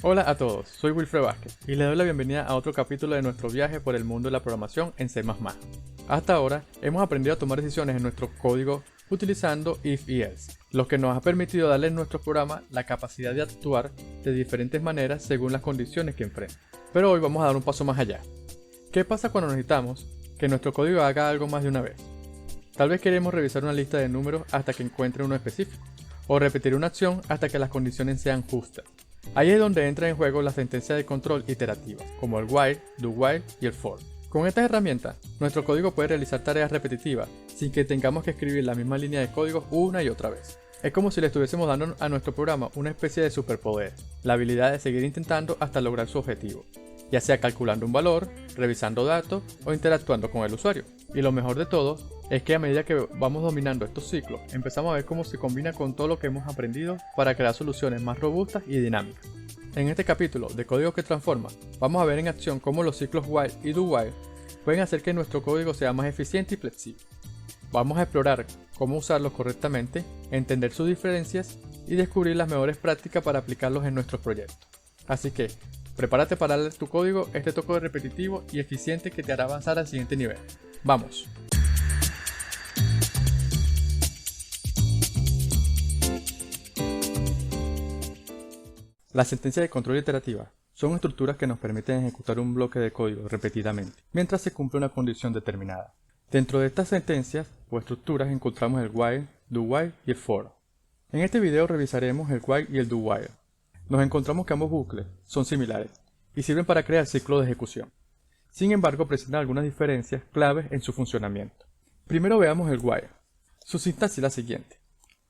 Hola a todos, soy Wilfred Vázquez y les doy la bienvenida a otro capítulo de nuestro viaje por el mundo de la programación en C++. Hasta ahora hemos aprendido a tomar decisiones en nuestro código utilizando if y else, lo que nos ha permitido darle a nuestro programa la capacidad de actuar de diferentes maneras según las condiciones que enfrenta. Pero hoy vamos a dar un paso más allá. ¿Qué pasa cuando necesitamos que nuestro código haga algo más de una vez? Tal vez queremos revisar una lista de números hasta que encuentre uno específico, o repetir una acción hasta que las condiciones sean justas. Ahí es donde entra en juego la sentencia de control iterativa, como el while, do while y el for. Con estas herramientas, nuestro código puede realizar tareas repetitivas sin que tengamos que escribir la misma línea de código una y otra vez. Es como si le estuviésemos dando a nuestro programa una especie de superpoder, la habilidad de seguir intentando hasta lograr su objetivo, ya sea calculando un valor, revisando datos o interactuando con el usuario. Y lo mejor de todo es que a medida que vamos dominando estos ciclos, empezamos a ver cómo se combina con todo lo que hemos aprendido para crear soluciones más robustas y dinámicas. En este capítulo de Código que Transforma, vamos a ver en acción cómo los ciclos while y do while pueden hacer que nuestro código sea más eficiente y flexible. Vamos a explorar cómo usarlos correctamente, entender sus diferencias y descubrir las mejores prácticas para aplicarlos en nuestros proyectos. Así que, prepárate para darle a tu código este toque repetitivo y eficiente que te hará avanzar al siguiente nivel. ¡Vamos! Las sentencias de control iterativa son estructuras que nos permiten ejecutar un bloque de código repetidamente, mientras se cumple una condición determinada. Dentro de estas sentencias o estructuras encontramos el while, do while y el for. En este video revisaremos el while y el do while. Nos encontramos que ambos bucles son similares y sirven para crear ciclos de ejecución. Sin embargo, presentan algunas diferencias claves en su funcionamiento. Primero veamos el while. Su sintaxis es la siguiente.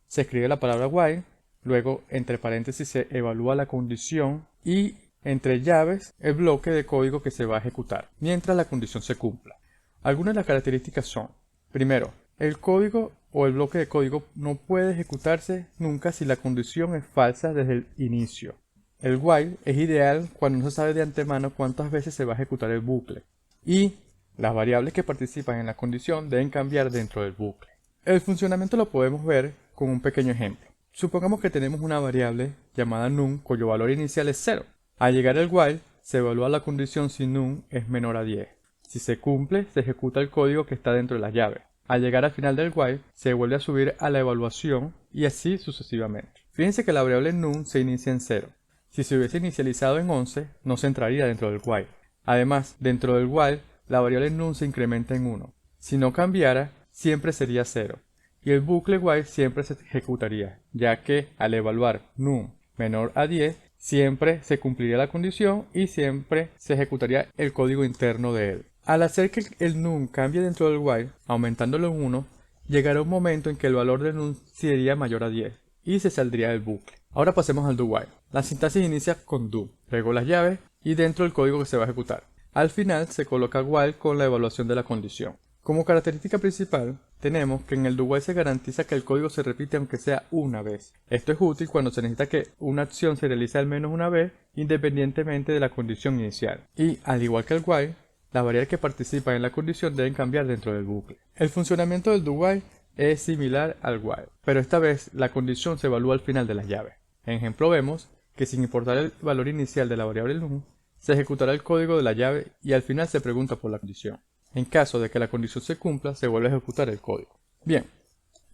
Se escribe la palabra while, luego entre paréntesis se evalúa la condición y entre llaves el bloque de código que se va a ejecutar, mientras la condición se cumpla. Algunas de las características son: primero, el código o el bloque de código no puede ejecutarse nunca si la condición es falsa desde el inicio. El while es ideal cuando no se sabe de antemano cuántas veces se va a ejecutar el bucle, y las variables que participan en la condición deben cambiar dentro del bucle. El funcionamiento lo podemos ver con un pequeño ejemplo. Supongamos que tenemos una variable llamada num cuyo valor inicial es 0. Al llegar al while, se evalúa la condición si num es menor a 10. Si se cumple, se ejecuta el código que está dentro de la llave. Al llegar al final del while, se vuelve a subir a la evaluación y así sucesivamente. Fíjense que la variable num se inicia en 0. Si se hubiese inicializado en 11, no se entraría dentro del while. Además, dentro del while, la variable num se incrementa en 1. Si no cambiara, siempre sería 0. Y el bucle while siempre se ejecutaría, ya que al evaluar num menor a 10, siempre se cumpliría la condición y siempre se ejecutaría el código interno de él. Al hacer que el num cambie dentro del while, aumentándolo en 1, llegará un momento en que el valor del num sería mayor a 10 y se saldría del bucle. Ahora pasemos al do while. La sintaxis inicia con do, luego las llaves y dentro del código que se va a ejecutar. Al final se coloca while con la evaluación de la condición. Como característica principal, tenemos que en el do while se garantiza que el código se repite aunque sea una vez. Esto es útil cuando se necesita que una acción se realice al menos una vez, independientemente de la condición inicial. Y, al igual que el while, las variables que participan en la condición deben cambiar dentro del bucle. El funcionamiento del do while es similar al while, pero esta vez la condición se evalúa al final de las llaves. En ejemplo vemos que sin importar el valor inicial de la variable num, se ejecutará el código de la llave y al final se pregunta por la condición. En caso de que la condición se cumpla, se vuelve a ejecutar el código. Bien,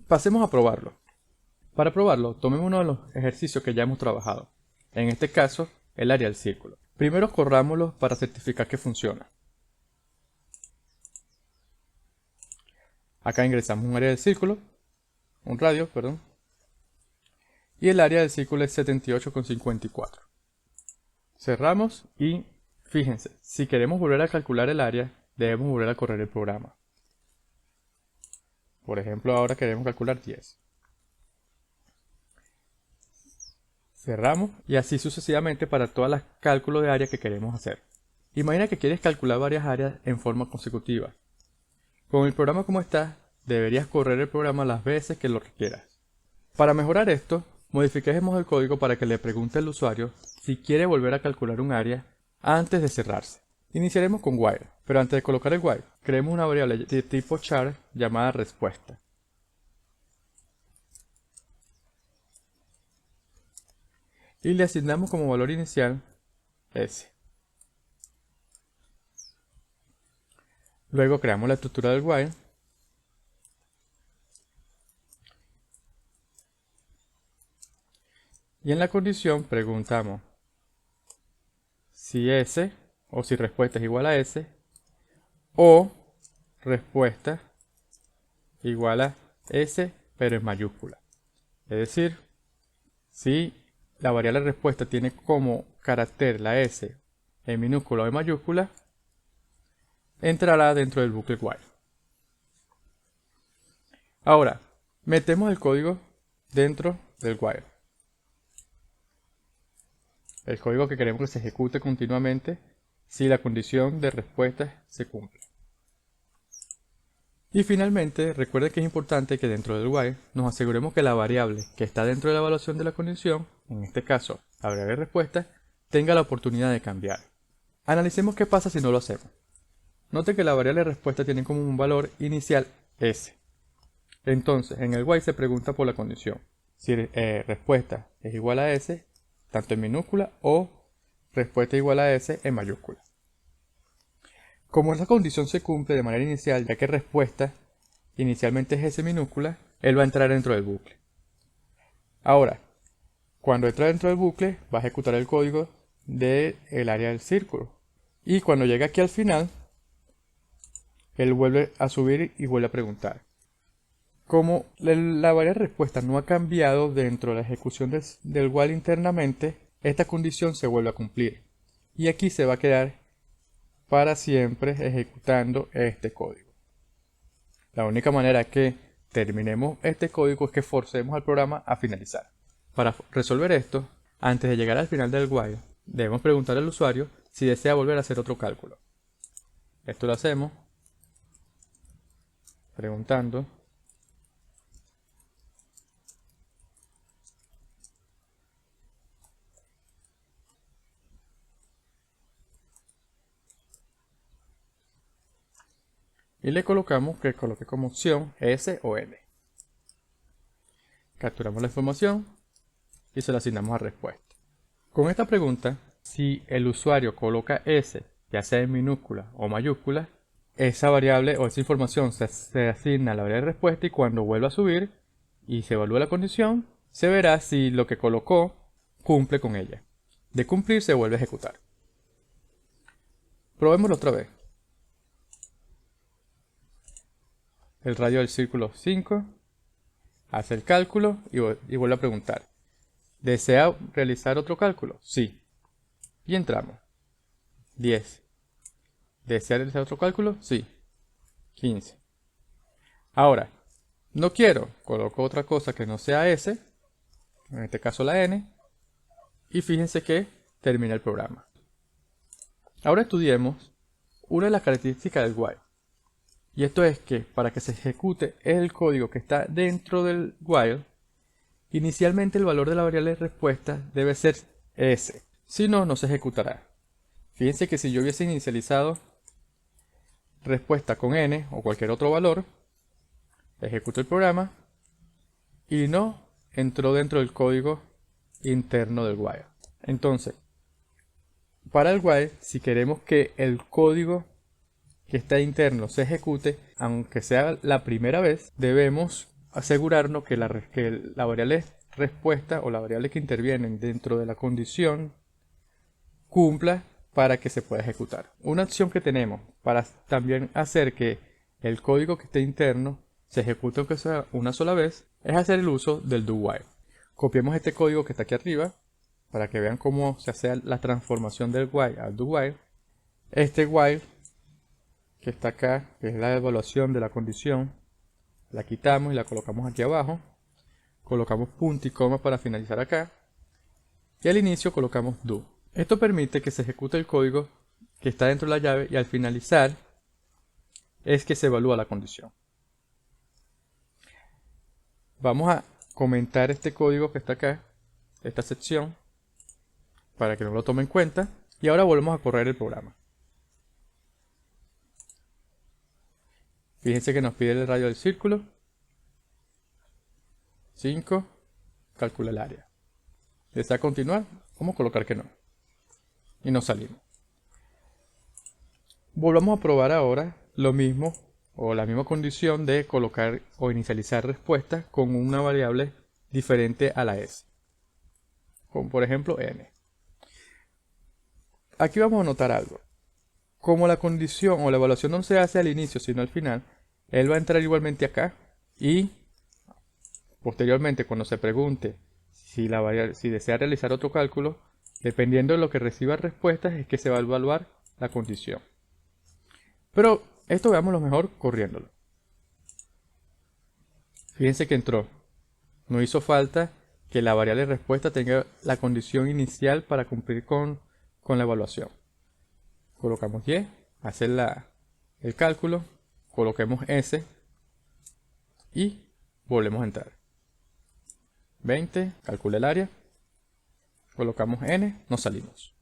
pasemos a probarlo. Para probarlo, tomemos uno de los ejercicios que ya hemos trabajado. En este caso, el área del círculo. Primero corrámoslo para certificar que funciona. Acá ingresamos un área del círculo, un radio, perdón. Y el área del círculo es 78,54. Cerramos y fíjense, si queremos volver a calcular el área, debemos volver a correr el programa. Por ejemplo, ahora queremos calcular 10. Cerramos y así sucesivamente para todos los cálculos de área que queremos hacer. Imagina que quieres calcular varias áreas en forma consecutiva. Con el programa como está, deberías correr el programa las veces que lo requieras. Para mejorar esto, modifiquemos el código para que le pregunte al usuario si quiere volver a calcular un área antes de cerrarse. Iniciaremos con while, pero antes de colocar el while, creemos una variable de tipo char llamada respuesta. y le asignamos como valor inicial S. Luego creamos la estructura del while y en la condición preguntamos si S o si respuesta es igual a S o respuesta igual a S pero en mayúscula. Es decir, si la variable respuesta tiene como carácter la S en minúscula o en mayúscula, entrará dentro del bucle while. Ahora, metemos el código dentro del while. El código que queremos que se ejecute continuamente si la condición de respuesta se cumple. Y finalmente, recuerde que es importante que dentro del while nos aseguremos que la variable que está dentro de la evaluación de la condición, en este caso la variable respuesta, tenga la oportunidad de cambiar. Analicemos qué pasa si no lo hacemos. Note que la variable respuesta tiene como un valor inicial S. Entonces, en el while se pregunta por la condición. Si respuesta es igual a S, tanto en minúscula, o respuesta igual a S en mayúscula. Como esa condición se cumple de manera inicial, ya que respuesta inicialmente es S minúscula, él va a entrar dentro del bucle. Ahora, cuando entra dentro del bucle, va a ejecutar el código del área del círculo. Y cuando llegue aquí al final, él vuelve a subir y vuelve a preguntar. Como la variable respuesta no ha cambiado dentro de la ejecución del while internamente, esta condición se vuelve a cumplir. Y aquí se va a quedar para siempre ejecutando este código. La única manera que terminemos este código es que forcemos al programa a finalizar. Para resolver esto, antes de llegar al final del while, debemos preguntar al usuario si desea volver a hacer otro cálculo. Esto lo hacemos preguntando y le colocamos que coloque como opción S o N. Capturamos la información y se la asignamos a respuesta. Con esta pregunta, si el usuario coloca S, ya sea en minúscula o mayúscula, esa variable o esa información se asigna a la variable respuesta y cuando vuelva a subir y se evalúe la condición, se verá si lo que colocó cumple con ella. De cumplir se vuelve a ejecutar. Probémoslo otra vez. El radio del círculo 5, hace el cálculo y vuelve a preguntar. ¿Desea realizar otro cálculo? Sí. Y entramos. 10. ¿Desea realizar otro cálculo? Sí. 15. Ahora, no quiero, coloco otra cosa que no sea S, en este caso la N, y fíjense que termina el programa. Ahora estudiemos una de las características del while. Y esto es que para que se ejecute el código que está dentro del while, inicialmente el valor de la variable de respuesta debe ser S. Si no, no se ejecutará. Fíjense que si yo hubiese inicializado respuesta con N o cualquier otro valor, ejecuto el programa y no entró dentro del código interno del while. Entonces, para el while, si queremos que el código que está interno se ejecute, aunque sea la primera vez, debemos asegurarnos que la variable respuesta o la variable que interviene dentro de la condición cumpla para que se pueda ejecutar. Una opción que tenemos para también hacer que el código que esté interno se ejecute aunque sea una sola vez es hacer el uso del do while. Copiemos este código que está aquí arriba para que vean cómo se hace la transformación del while al do while. Este while que está acá, que es la evaluación de la condición, la quitamos y la colocamos aquí abajo. Colocamos punto y coma para finalizar acá. Y al inicio colocamos do. Esto permite que se ejecute el código que está dentro de la llave y al finalizar es que se evalúa la condición. Vamos a comentar este código que está acá, esta sección, para que no lo tome en cuenta. Y ahora volvemos a correr el programa. Fíjense que nos pide el radio del círculo. 5. Calcula el área. ¿Desea continuar? Vamos a colocar que no. Y nos salimos. Volvamos a probar ahora lo mismo o la misma condición de colocar o inicializar respuestas con una variable diferente a la s. Como por ejemplo n. Aquí vamos a notar algo. Como la condición o la evaluación no se hace al inicio sino al final, él va a entrar igualmente acá y posteriormente cuando se pregunte si desea realizar otro cálculo, dependiendo de lo que reciba respuestas es que se va a evaluar la condición. Pero esto veámoslo mejor corriéndolo. Fíjense que entró. No hizo falta que la variable respuesta tenga la condición inicial para cumplir con la evaluación. Colocamos y, hacer el cálculo, coloquemos s y volvemos a entrar. 20, calcula el área, colocamos n, nos salimos.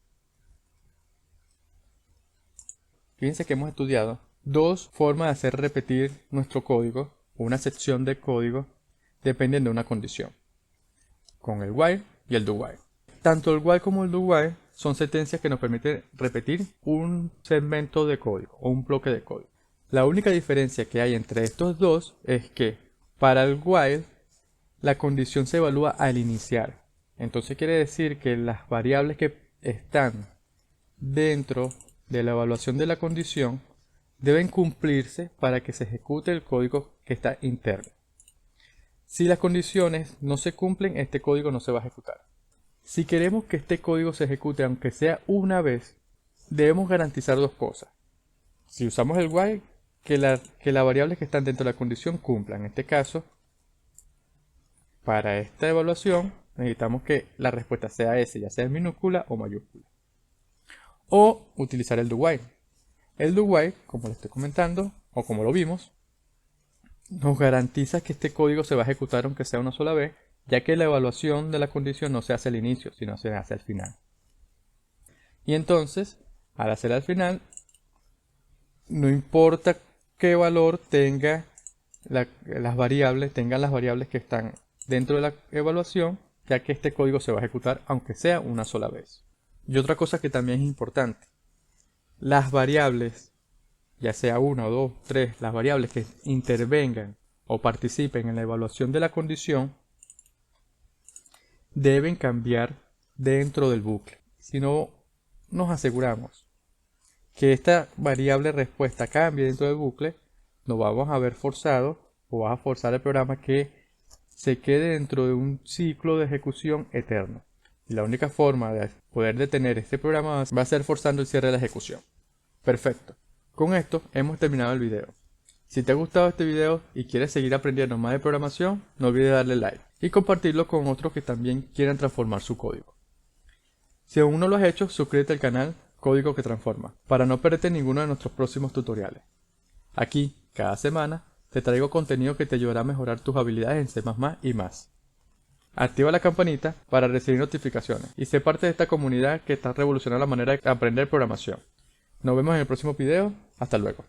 Fíjense que hemos estudiado dos formas de hacer repetir nuestro código o una sección de código dependiendo de una condición, con el while y el do while. Tanto el while como el do while son sentencias que nos permiten repetir un segmento de código o un bloque de código. La única diferencia que hay entre estos dos es que para el while la condición se evalúa al iniciar. Entonces quiere decir que las variables que están dentro de la evaluación de la condición deben cumplirse para que se ejecute el código que está interno. Si las condiciones no se cumplen, este código no se va a ejecutar. Si queremos que este código se ejecute aunque sea una vez, debemos garantizar dos cosas. Si usamos el while, que las variables que están dentro de la condición cumplan. En este caso, para esta evaluación necesitamos que la respuesta sea S, ya sea en minúscula o mayúscula. O utilizar el do while. El do while, como les estoy comentando, o como lo vimos, nos garantiza que este código se va a ejecutar aunque sea una sola vez, ya que la evaluación de la condición no se hace al inicio, sino se hace al final. Y entonces, al hacer al final, no importa qué valor tengan las variables que están dentro de la evaluación, ya que este código se va a ejecutar aunque sea una sola vez. Y otra cosa que también es importante, las variables, ya sea 1, 2, 3, las variables que intervengan o participen en la evaluación de la condición, deben cambiar dentro del bucle. Si no nos aseguramos que esta variable respuesta cambie dentro del bucle, nos vamos a ver forzados o va a forzar el programa que se quede dentro de un ciclo de ejecución eterno. Y la única forma de poder detener este programa va a ser forzando el cierre de la ejecución. Perfecto. Con esto hemos terminado el video. Si te ha gustado este video y quieres seguir aprendiendo más de programación, no olvides darle like y compartirlo con otros que también quieran transformar su código. Si aún no lo has hecho, suscríbete al canal Código que Transforma para no perderte ninguno de nuestros próximos tutoriales. Aquí, cada semana, te traigo contenido que te ayudará a mejorar tus habilidades en C++ y más. Activa la campanita para recibir notificaciones y sé parte de esta comunidad que está revolucionando la manera de aprender programación. Nos vemos en el próximo video. Hasta luego.